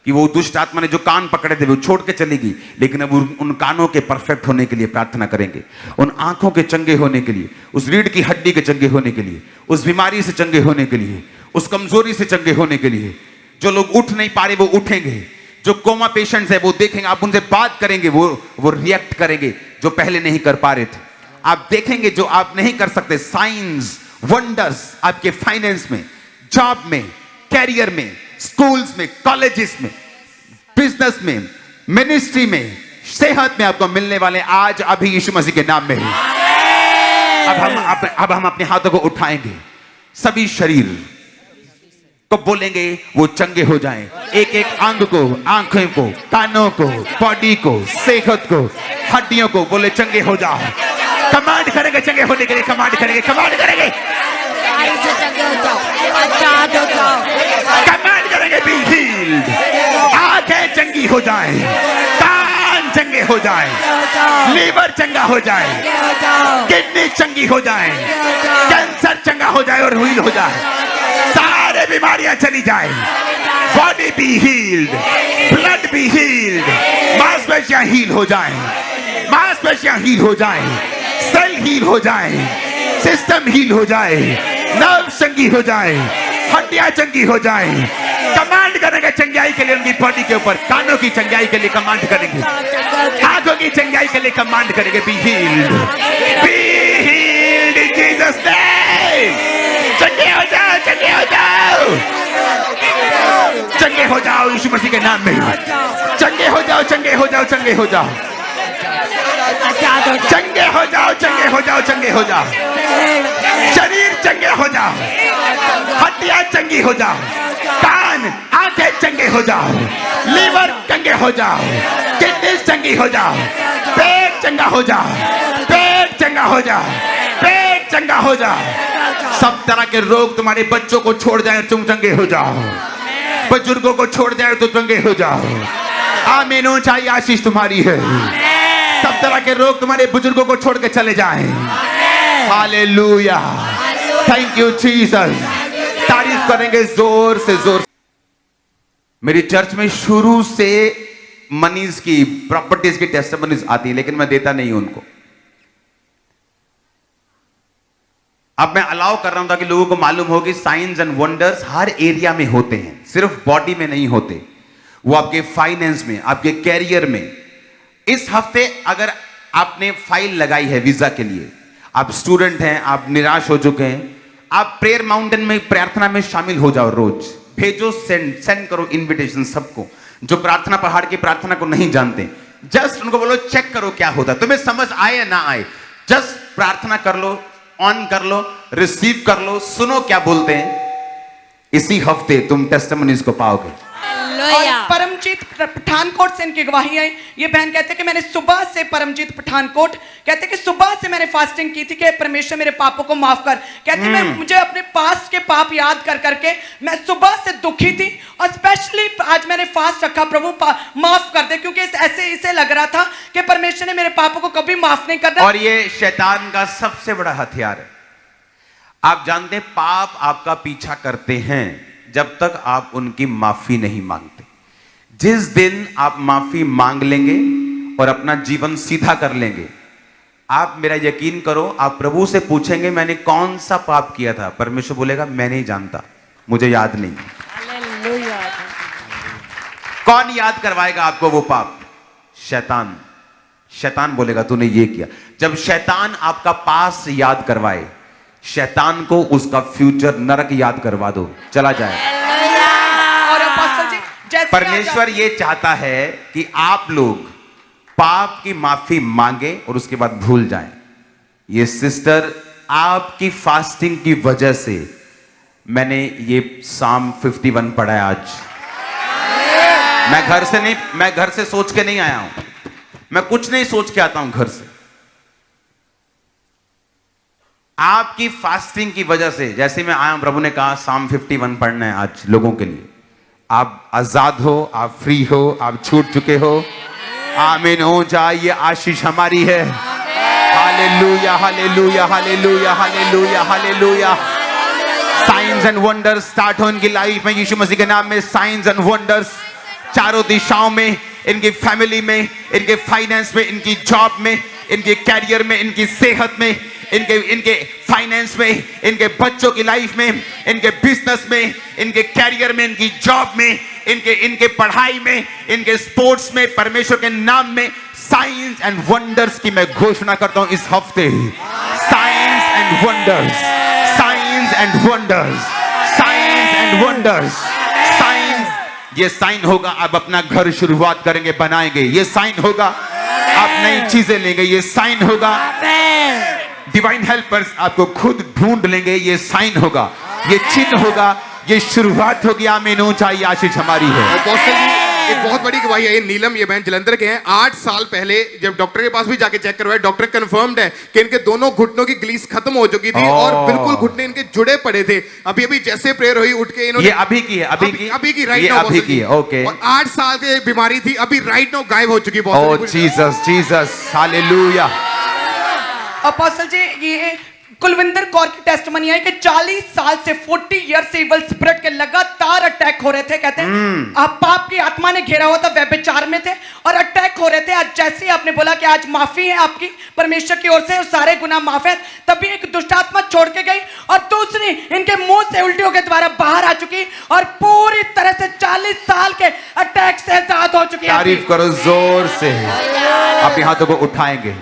कि वो दुष्ट आत्मा ने जो कान पकड़े थे वो छोड़ के चलेगी, लेकिन अब उन कानों के परफेक्ट होने के लिए प्रार्थना करेंगे, उन आंखों के चंगे होने के लिए, उस रीढ़ की हड्डी के चंगे होने के लिए, उस बीमारी से चंगे होने के लिए, उस कमजोरी से चंगे होने के लिए। जो लोग उठ नहीं पा रहे वो उठेंगे, जो कोमा पेशेंट्स है वो देखेंगे, आप उनसे बात करेंगे, वो रिएक्ट करेंगे जो पहले नहीं कर पा रहे थे। आप देखेंगे जो आप नहीं कर सकते, साइंस वंडर्स आपके फाइनेंस में, जॉब में, कैरियर में, स्कूल्स में, कॉलेजेस में, बिजनेस में, मिनिस्ट्री में, सेहत में आपको मिलने वाले आज अभी यीशु मसीह के नाम में ही। अब हम अपने हाथों को उठाएंगे, सभी शरीर को बोलेंगे वो चंगे हो जाएं, एक एक अंग को, आंखों को, कानों को, बॉडी को, सेहत को, हड्डियों को बोले चंगे हो जाओ। कमांड करेंगे चंगे होने के लिए, कमांड करेंगे, कमांड करेंगे, कमांड करेंगे बी हील्ड। आंखें चंगी हो जाएं, कान चंगे हो जाएं, लीवर चंगा हो जाए, किडनी चंगी हो जाए, कैंसर चंगा हो जाए और हील हो जाए, सारे बीमारियां चली जाए, body be healed, blood be healed, मांसपेशियां हील हो जाए, मांसपेशियां हील हो जाए, सेल हील हो जाए, सिस्टम हील हो जाए, नर्व चंगी हो जाए, हड्डियां चंगी हो जाए। कमांड करेंगे चंगाई के लिए उनकी बॉडी के ऊपर, कानों की चंगाई के लिए कमांड करेंगे, आंखों की चंगाई के लिए कमांड करेंगे, be healed, be healed in Jesus name. चंगे हो जाओ, चंगे हो जाओ, चंगे हो जाओ यीशु मसीह के नाम में, चंगे हो जाओ, चंगे हो जाओ, चंगे हो जाओ, चंगे हो जाओ, चंगे हो जाओ, चंगे हो जाओ, शरीर चंगे हो जाओ, हड्डियां चंगी हो जाओ, कान आंखें चंगे हो जाओ, लीवर चंगे हो जाओ, किडनी चंगी हो जाओ, पेट चंगा हो जाओ, पेट चंगा हो जाओ, पेट चंगा हो जाओ। सब तरह के रोग तुम्हारे बच्चों को छोड़ जाए, तुम चंगे हो जाओ, बुजुर्गों को छोड़ जाए तो चंगे हो जाओ। आमीन, ऊंचाई आशीष तुम्हारी है। सब तरह के रोग तुम्हारे बुजुर्गों को छोड़ के चले जाएं। Hallelujah, thank you Jesus. तारीफ करेंगे जोर से जोर। मेरी चर्च में शुरू से मनीज की, प्रॉपर्टीज की टेस्टिमनीज आती है, लेकिन मैं देता नहीं हूं उनको। अब मैं अलाउ कर रहा हूं ताकि लोगों को मालूम हो कि science and wonders her area में होते हैं, सिर्फ बॉडी में नहीं होते, वो आपके फाइनेंस में, आपके कैरियर में। इस हफ्ते अगर आपने फाइल लगाई है वीजा के लिए, आप स्टूडेंट हैं, आप निराश हो चुके हैं, आप प्रेयर माउंटेन में प्रार्थना में शामिल हो जाओ। रोज भेजो, सेंड करो इनविटेशन सबको जो प्रार्थना पहाड़ की प्रार्थना को नहीं जानते। जस्ट उनको बोलो चेक करो क्या होता है, तुम्हें समझ आए या ना आए, जस्ट प्रार्थना कर लो, ऑन कर लो, रिसीव कर लो, सुनो क्या बोलते हैं। इसी हफ्ते तुम टेस्टिमनीज को पाओगे। और परमजीत पठानकोट से इनकी गवाही है। ये बहन कहते हैं कि मैंने सुबह से, परमजीत पठानकोट कहते हैं कि सुबह से मैंने फास्टिंग की थी कि परमेश्वर मेरे पापों को माफ कर। कहते हैं मुझे अपने पास्ट के पाप याद कर करके मैं सुबह से दुखी थी, और स्पेशली आज मैंने फास्ट रखा, प्रभु माफ कर दे, क्योंकि ऐसे इसे लग रहा था कि परमेश्वर ने मेरे पापों को कभी माफ नहीं करना। और ये शैतान का सबसे बड़ा हथियार है। आप जानते हैं पाप आपका पीछा करते हैं जब तक आप उनकी माफी नहीं मांगते। जिस दिन आप माफी मांग लेंगे और अपना जीवन सीधा कर लेंगे, आप मेरा यकीन करो, आप प्रभु से पूछेंगे मैंने कौन सा पाप किया था, परमेश्वर बोलेगा मैं नहीं जानता, मुझे याद नहीं। कौन याद करवाएगा आपको वो पाप? शैतान। शैतान बोलेगा तूने ये किया। जब शैतान आपका पास याद करवाए, शैतान को उसका फ्यूचर नरक याद करवा दो, चला जाए। और अपोस्टल जी, परमेश्वर ये चाहता है कि आप लोग पाप की माफी मांगे और उसके बाद भूल जाएं। ये सिस्टर आपकी फास्टिंग की वजह से मैंने ये साम 51 पढ़ा है आज। मैं घर से सोच के नहीं आया हूं, मैं कुछ नहीं सोच के आता हूं घर से। आपकी फास्टिंग की वजह से जैसे मैं आया हूं, प्रभु ने कहा साम 51 पढ़ना है आज लोगों के लिए। आप आजाद हो, आप फ्री हो, आप छूट चुके हो। आमीन हो जाए, ये आशीष हमारी है। हालेलुया हालेलुया हालेलुया हालेलुया hallelujah. Science and wonders start हो इनकी लाइफ में, यीशु मसीह के नाम में। साइंस एंड वंडर्स चारों दिशाओं में, इनकी फैमिली में, इनके फाइनेंस में, इनकी जॉब में, इनके कैरियर में, इनकी सेहत में, इनके फाइनेंस में, इनके बच्चों की लाइफ में, इनके बिजनेस में, इनके कैरियर में, इनकी जॉब में, इनके पढ़ाई में, इनके स्पोर्ट्स में, परमेश्वर के नाम में साइंस एंड वंडर्स की मैं घोषणा करता हूं इस हफ्ते। Science and wonders, science and wonders, science and wonders. Science, ये साइन होगा। आप अपना घर शुरुआत करेंगे, बनाएंगे, ये साइन होगा। आप नई चीजें लेंगे, ये साइन होगा। डिवाइन हेल्पर्स आपको खुद ढूंढ लेंगे, ये साइन होगा, ये चिन्ह होगा, ये शुरुआत होगी। आमीन हो जाए, आशीष हमारी है। एक बहुत बड़ी गवाही है। ये नीलम, ये बहन जलंधर के हैं। 8 साल पहले जब डॉक्टर के पास भी जाके चेक करवाया, डॉक्टर कंफर्म्ड है कि इनके दोनों घुटनों की ग्लीस खत्म हो चुकी थी और बिल्कुल घुटने इनके जुड़े पड़े थे। अभी अभी जैसे प्रेयर हुई, उठ के इन्होंने, ये अभी की है, अभी की राइट नाउ, अभी की है। ओके। और 8 साल की बीमारी थी, अभी राइट नाउ गायब हो चुकी। ओह जीसस जीसस हालेलुया। अपोस्टल जी, ये कुलविंदर कौर की टेस्टमनी है कि 40 साल से 40 ईयर से इवल स्पिरिट के लगातार अटैक हो रहे थे। कहते हैं आप पाप की आत्मा ने घेरा हुआ था, व्यभिचार में थे और अटैक हो रहे थे। आज जैसे ही आपने बोला कि आज माफी है आपकी परमेश्वर की ओर से, सारे गुनाह माफ है, तभी एक दुष्ट आत्मा छोड़ के गई और दूसरी इनके मुंह से उल्टियों के द्वारा बाहर आ चुकी और पूरी तरह से 40 साल के अटैक से आजाद हो चुकी है। तारीफ करो जोर से। अपने हाथों को उठाएंगे।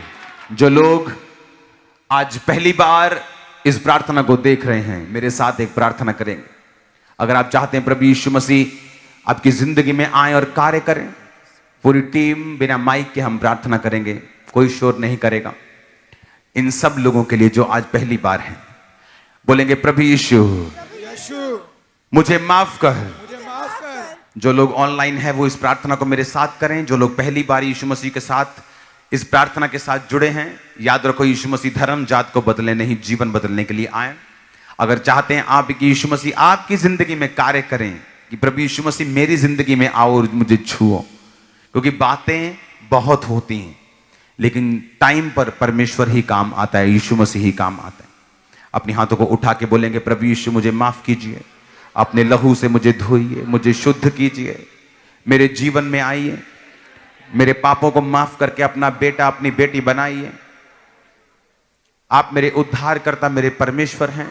जो लोग आज पहली बार इस प्रार्थना को देख रहे हैं, मेरे साथ एक प्रार्थना करेंगे। अगर आप चाहते हैं प्रभु यीशु मसीह आपकी जिंदगी में आए और कार्य करें, पूरी टीम बिना माइक के हम प्रार्थना करेंगे, कोई शोर नहीं करेगा। इन सब लोगों के लिए जो आज पहली बार हैं, बोलेंगे प्रभु यीशु मुझे माफ कर। जो लोग ऑनलाइन है वो इस प्रार्थना को मेरे साथ करें। जो लोग पहली बार यीशु मसीह के साथ इस प्रार्थना के साथ जुड़े हैं, याद रखो यीशु मसीह धर्म जात को बदले नहीं, जीवन बदलने के लिए आए। अगर चाहते हैं आप कि यीशु मसीह आपकी जिंदगी में कार्य करें, कि प्रभु यीशु मसीह मेरी जिंदगी में आओ और मुझे छुओ, क्योंकि बातें बहुत होती हैं लेकिन टाइम पर परमेश्वर ही काम आता है, यीशु मसीह ही काम आता है। अपने हाथों को उठा के बोलेंगे प्रभु यीशु मुझे माफ कीजिए, अपने लहू से मुझे धोइए, मुझे शुद्ध कीजिए, मेरे जीवन में आइए, मेरे पापों को माफ करके अपना बेटा अपनी बेटी बनाइए। आप मेरे उद्धारकर्ता, मेरे परमेश्वर हैं।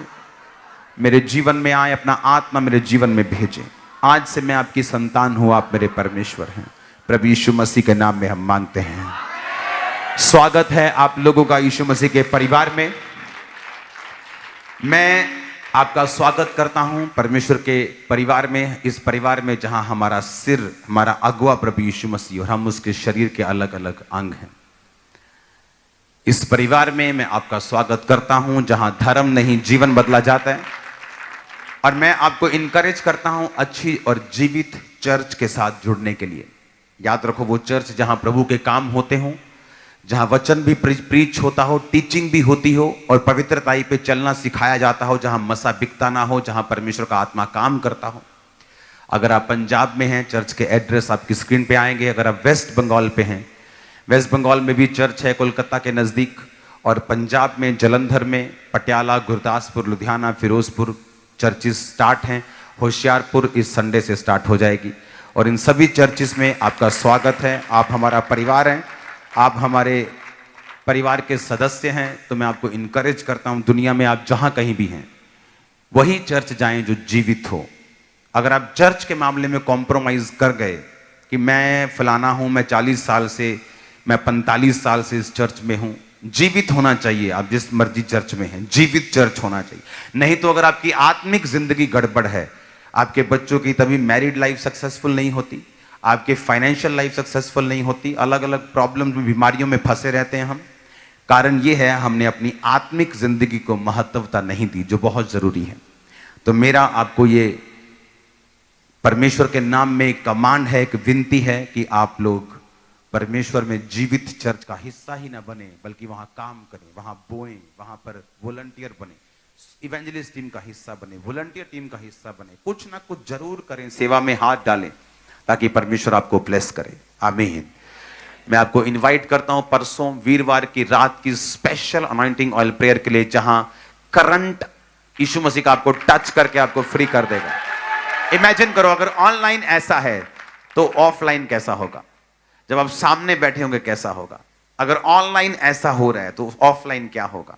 मेरे जीवन में आए, अपना आत्मा मेरे जीवन में भेजें। आज से मैं आपकी संतान हूं, आप मेरे परमेश्वर हैं। प्रभु यीशु मसीह के नाम में हम मांगते हैं। स्वागत है आप लोगों का यीशु मसीह के परिवार में। मैं आपका स्वागत करता हूं परमेश्वर के परिवार में, इस परिवार में जहां हमारा सिर, हमारा अगुआ प्रभु यीशु मसीह और हम उसके शरीर के अलग अलग अंग हैं। इस परिवार में मैं आपका स्वागत करता हूं जहां धर्म नहीं जीवन बदला जाता है। और मैं आपको इनकरेज करता हूं अच्छी और जीवित चर्च के साथ जुड़ने के लिए। याद रखो वो चर्च जहां प्रभु के काम होते हों, जहां वचन भी प्रीच होता हो, टीचिंग भी होती हो और पवित्रताई पे चलना सिखाया जाता हो, जहां मसा बिकता ना हो, जहां परमेश्वर का आत्मा काम करता हो। अगर आप पंजाब में हैं, चर्च के एड्रेस आपकी स्क्रीन पे आएंगे। अगर आप वेस्ट बंगाल पे हैं, वेस्ट बंगाल में भी चर्च है कोलकाता के नज़दीक, और पंजाब में जलंधर में, पटियाला, गुरदासपुर, लुधियाना, फिरोजपुर चर्चिस स्टार्ट हैं। होशियारपुर इस संडे से स्टार्ट हो जाएगी। और इन सभी चर्चिस में आपका स्वागत है। आप हमारा परिवार हैं, आप हमारे परिवार के सदस्य हैं। तो मैं आपको इनकरेज करता हूं, दुनिया में आप जहां कहीं भी हैं वही चर्च जाएं जो जीवित हो। अगर आप चर्च के मामले में कॉम्प्रोमाइज कर गए कि मैं फलाना हूं, मैं 40 साल से, मैं 45 साल से इस चर्च में हूं, जीवित होना चाहिए। आप जिस मर्जी चर्च में हैं, जीवित चर्च होना चाहिए। नहीं तो अगर आपकी आत्मिक जिंदगी गड़बड़ है, आपके बच्चों की तभी मैरिड लाइफ सक्सेसफुल नहीं होती, आपके फाइनेंशियल लाइफ सक्सेसफुल नहीं होती, अलग अलग प्रॉब्लम्स में, बीमारियों में फंसे रहते हैं हम। कारण ये है हमने अपनी आत्मिक जिंदगी को महत्वता नहीं दी, जो बहुत जरूरी है। तो मेरा आपको ये परमेश्वर के नाम में एक कमांड है, एक विनती है कि आप लोग परमेश्वर में जीवित चर्च का हिस्सा ही ना बने, बल्कि वहां काम करें, वहां बोएं, वहां पर वॉलंटियर बने, इवेंजलिस्ट टीम का हिस्सा बने, वॉलंटियर टीम का हिस्सा बने, कुछ ना कुछ जरूर करें, सेवा में हाथ डालें, ताकि परमेश्वर आपको ब्लेस करे। आमीन। मैं आपको इनवाइट करता हूं परसों वीरवार की रात की स्पेशल अनॉइंटिंग ऑयल प्रेयर के लिए, जहां करंट यीशु मसीह का आपको टच करके आपको फ्री कर देगा। इमेजिन करो, अगर ऑनलाइन ऐसा है तो ऑफलाइन कैसा होगा? जब आप सामने बैठे होंगे कैसा होगा? अगर ऑनलाइन ऐसा हो रहा है तो ऑफलाइन क्या होगा?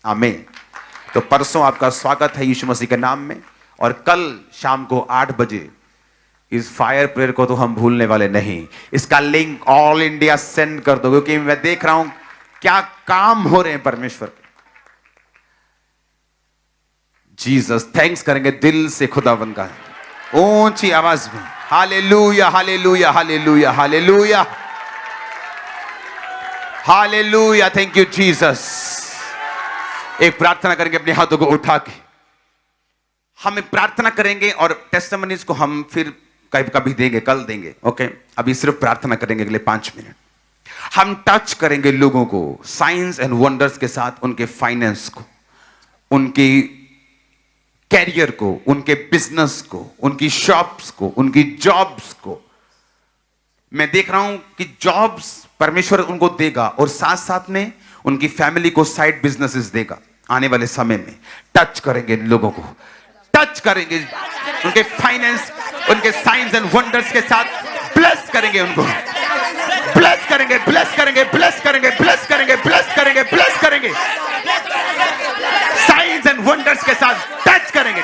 आमीन। तो परसों आपका स्वागत है यीशु मसीह के नाम में, और कल शाम को 8 बजे इस फायर प्रेयर को तो हम भूलने वाले नहीं। इसका लिंक ऑल इंडिया सेंड कर दो, क्योंकि मैं देख रहा हूं क्या काम हो रहे हैं परमेश्वर के। जीसस, थैंक्स करेंगे दिल से खुदावन का, ऊंची आवाज में हालेलुया हालेलुया हालेलुया हालेलुया हालेलुया। Thank you Jesus. एक प्रार्थना करेंगे अपने हाथों को उठा के, हम प्रार्थना करेंगे और टेस्टिमनीज को हम फिर कभी देंगे, कल देंगे। ओके, अभी सिर्फ प्रार्थना करेंगे अगले 5 मिनट। हम टच करेंगे लोगों को साइंस एंड वंडर्स के साथ, उनके फाइनेंस को, उनकी कैरियर को, उनके बिजनेस को, उनकी शॉप्स को, उनकी जॉब्स को। मैं देख रहा हूं कि जॉब्स परमेश्वर उनको देगा, और साथ साथ में उनकी फैमिली को साइड बिजनेसेस देगा। आने वाले समय में टच करेंगे इन लोगों को, टच करेंगे उनके फाइनेंस, उनके साइंस एंड वंडर्स के साथ ब्लेस करेंगे उनको, ब्लेस करेंगे, ब्लेस करेंगे, ब्लेस करेंगे, ब्लेस करेंगे, ब्लेस करेंगे, ब्लेस करेंगे, साइंस एंड वंडर्स के साथ टच करेंगे,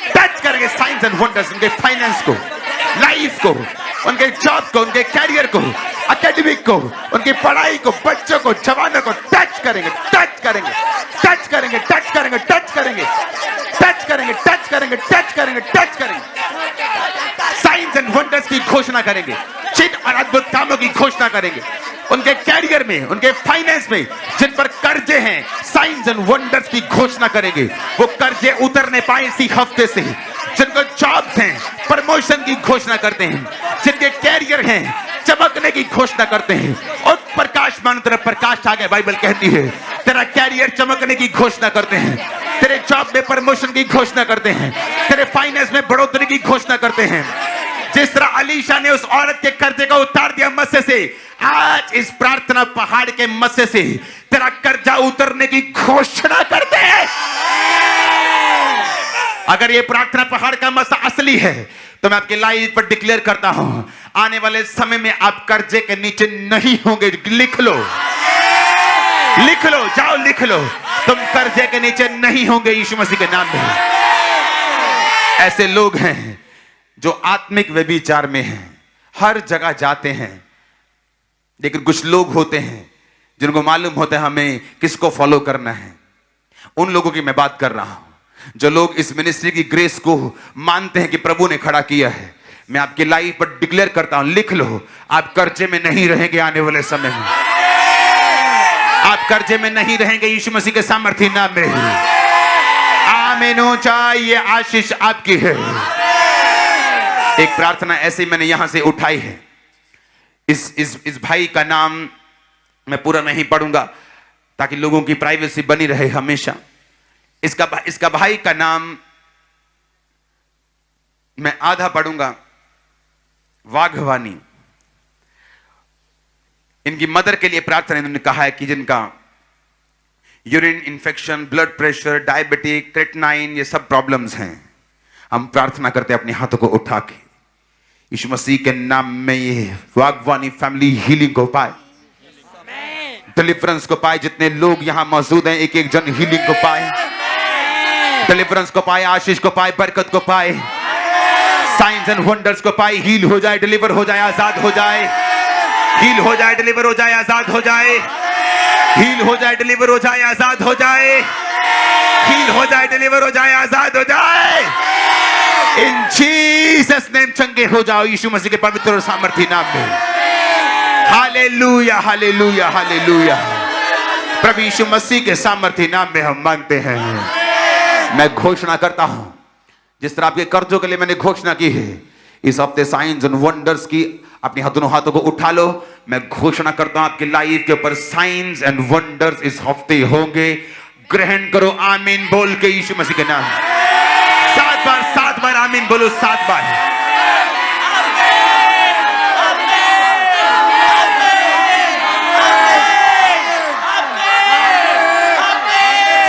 टच करेंगे साइंस एंड वंडर्स, उनके फाइनेंस को, लाइफ को, उनके जॉब को, उनके कैरियर को, एकेडमिक को, उनकी पढ़ाई को, बच्चों को, जवानों को टच करेंगे, टच करेंगे, टच करेंगे, टच करेंगे, टच करेंगे, टच करेंगे, टच करेंगे, टच करेंगे, टच करेंगे, साइंस एंड वंडर्स की घोषणा करेंगे, चिन्ह और अद्भुत कामों की घोषणा करेंगे। उनके कैरियर में, उनके फाइनेंस में जिन पर कर्जे हैं, साइंस एंड वंडर्स की घोषणा करेंगे, वो कर्जे उतरने पाए इसी हफ्ते से। जिनको जॉब्स हैं, प्रमोशन की घोषणा करते हैं, जिनके कैरियर हैं, चमकने की घोषणा करते हैं। और प्रकाश मान तरफ प्रकाश आ गया, बाइबल कहती है, तेरा कैरियर चमकने की घोषणा करते हैं, तेरे जॉब में प्रमोशन की घोषणा करते हैं, तेरे फाइनेंस में बढ़ोतरी की घोषणा करते हैं। जिस तरह अलीशा ने उस औरत के कर्जे को उतार दिया मस्से से, आज इस प्रार्थना पहाड़ के मस्से से तेरा कर्जा उतरने की घोषणा करते हैं। अगर ये प्रार्थना पहाड़ का मस्सा असली है तो मैं आपके लाइव पर डिक्लेयर करता हूं, आने वाले समय में आप कर्जे के नीचे नहीं होंगे। लिख लो, लिख लो, जाओ लिख लो, तुम कर्जे के नीचे नहीं होंगे यीशु मसीह के नाम में। ऐसे लोग हैं जो आत्मिक व्यभिचार में हैं, हर जगह जाते हैं, लेकिन कुछ लोग होते हैं जिनको मालूम होता है हमें किसको फॉलो करना है। उन लोगों की मैं बात कर रहा हूं, जो लोग इस मिनिस्ट्री की ग्रेस को मानते हैं कि प्रभु ने खड़ा किया है। मैं आपकी लाइफ पर डिक्लेयर करता हूं, लिख लो, आप कर्जे में नहीं रहेंगे। आने वाले समय में आप कर्जे में नहीं रहेंगे यीशु मसीह के सामर्थ्य नाम में। आमीन। चाहिए आशीष आपकी है। एक प्रार्थना ऐसे मैंने यहां से उठाई है। इस भाई का नाम मैं पूरा नहीं पढ़ूंगा ताकि लोगों की प्राइवेसी बनी रहे हमेशा। इसका भाई का नाम मैं आधा पढ़ूंगा, वाघवानी। इनकी मदर के लिए प्रार्थना इन्होंने कहा है कि जिनका urine infection, blood pressure, diabetic, creatinine, ये सब प्रॉब्लम्स हैं। हम प्रार्थना करते हैं अपने हाथों को उठा के, यीशु मसीह के नाम में ये वाघवानी फैमिली हीलिंग को पाए, डिलीवरेंस को पाए। जितने लोग यहां मौजूद हैं, एक एक जन हीलिंग को पाए, डिलीवरेंस को पाए, आशीष को पाए, बरकत को पाए, साइंस एंड वंडर्स को पाए। हील हो जाए, डिलीवर हो जाए, आजाद हो जाए, हील हो जाए, डिलीवर हो जाए, आजाद हो जाए, हील हो जाए, डिलीवर हो जाए, आजाद हो जाए, हील हो जाए, डिलीवर हो जाए, आजाद हो जाए। इन जीसस नेम चंगे हो जाओ यीशु मसीह के पवित्र और सामर्थी नाम में। हालेलुया हालेलुया हालेलुया। प्रभु यीशु मसीह के सामर्थी नाम में हम मांगते हैं। मैं घोषणा करता हूं, जिस तरह आपके कर्जों के लिए मैंने घोषणा की है, इस हफ्ते साइंस एंड वंडर्स की अपनी दोनों हाथों को उठा लो। मैं घोषणा करता हूं आपकी लाइफ के ऊपर साइंस एंड वंडर्स इस हफ्ते होंगे। ग्रहण करो, आमीन बोल के यीशु मसीह के नाम। 7 बार आमीन बोलो, 7 बार।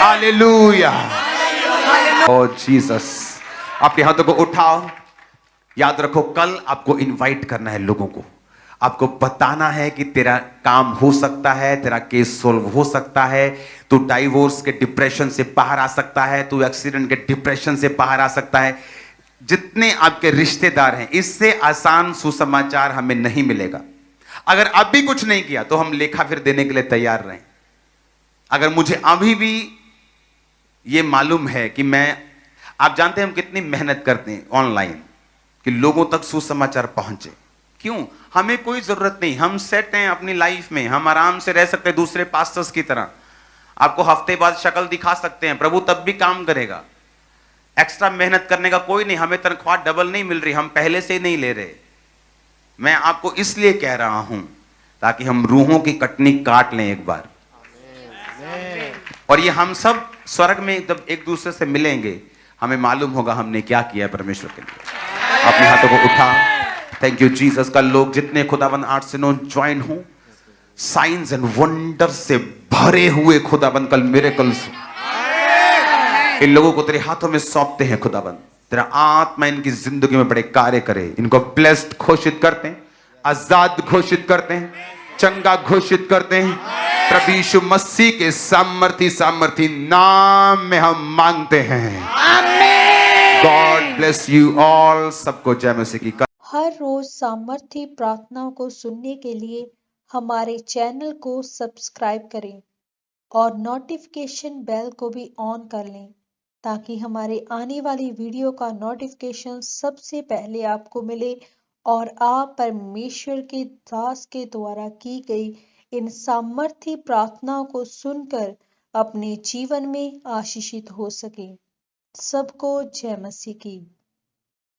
हालेलुया। ओ जीसस। अपने हाथों को उठाओ। याद रखो, कल आपको इनवाइट करना है लोगों को। आपको बताना है कि तेरा काम हो सकता है, तेरा केस सोल्व हो सकता है, तू डाइवोर्स के डिप्रेशन से बाहर आ सकता है, तू एक्सीडेंट के डिप्रेशन से बाहर आ सकता है। जितने आपके रिश्तेदार हैं, इससे आसान सुसमाचार हमें नहीं मिलेगा। अगर अभी कुछ नहीं किया तो हम लेखा फिर देने के लिए तैयार रहें। अगर मुझे अभी भी ये मालूम है कि आप जानते हैं हम कितनी मेहनत करते हैं ऑनलाइन कि लोगों तक सुसमाचार पहुंचे। क्यों? हमें कोई जरूरत नहीं, हम सेट हैं अपनी लाइफ में, हम आराम से रह सकते हैं दूसरे पास्टर्स की तरह। आपको हफ्ते बाद शक्ल दिखा सकते हैं, प्रभु तब भी काम करेगा। एक्स्ट्रा मेहनत करने का कोई नहीं, हमें तनख्वाह डबल नहीं मिल रही, हम पहले से नहीं ले रहे। मैं आपको इसलिए कह रहा हूं ताकि हम रूहों की कटनी काट लें एक बार। और ये हम सब स्वर्ग में जब एक दूसरे से मिलेंगे, हमें मालूम होगा हमने क्या किया है परमेश्वर के लिए। अपने हाथों को उठा। Thank you Jesus. कल लोग जितने खुदाबंद 8 से 9 ज्वाइन हो, साइंस एंड वंडर से भरे हुए खुदाबंद कल मिरेकल्स इन लोगों को तेरे हाथों में सौंपते हैं खुदाबंद। तेरा आत्मा इनकी जिंदगी में बड़े कार्य करे। इनको ब्लेस्ड घोषित करते हैं, आजाद घोषित करते हैं, चंगा घोषित करते हैं। प्रभु यीशु मसीह के सामर्थी नाम में हम मांगते हैं। God bless you all. सबको जय मसीह की। हर रोज सामर्थी प्रार्थनाओं को सुनने के लिए हमारे चैनल को सब्सक्राइब करें और नोटिफिकेशन बेल को भी ऑन कर लें, ताकि हमारे आने वाली वीडियो का नोटिफिकेशन सबसे पहले आपको मिले और आप परमेश्वर के दास के द्वारा की गई इन सामर्थी प्रार्थनाओं को सुनकर अपने जीवन में आशीषित हो सके। सबको जय मसीह की।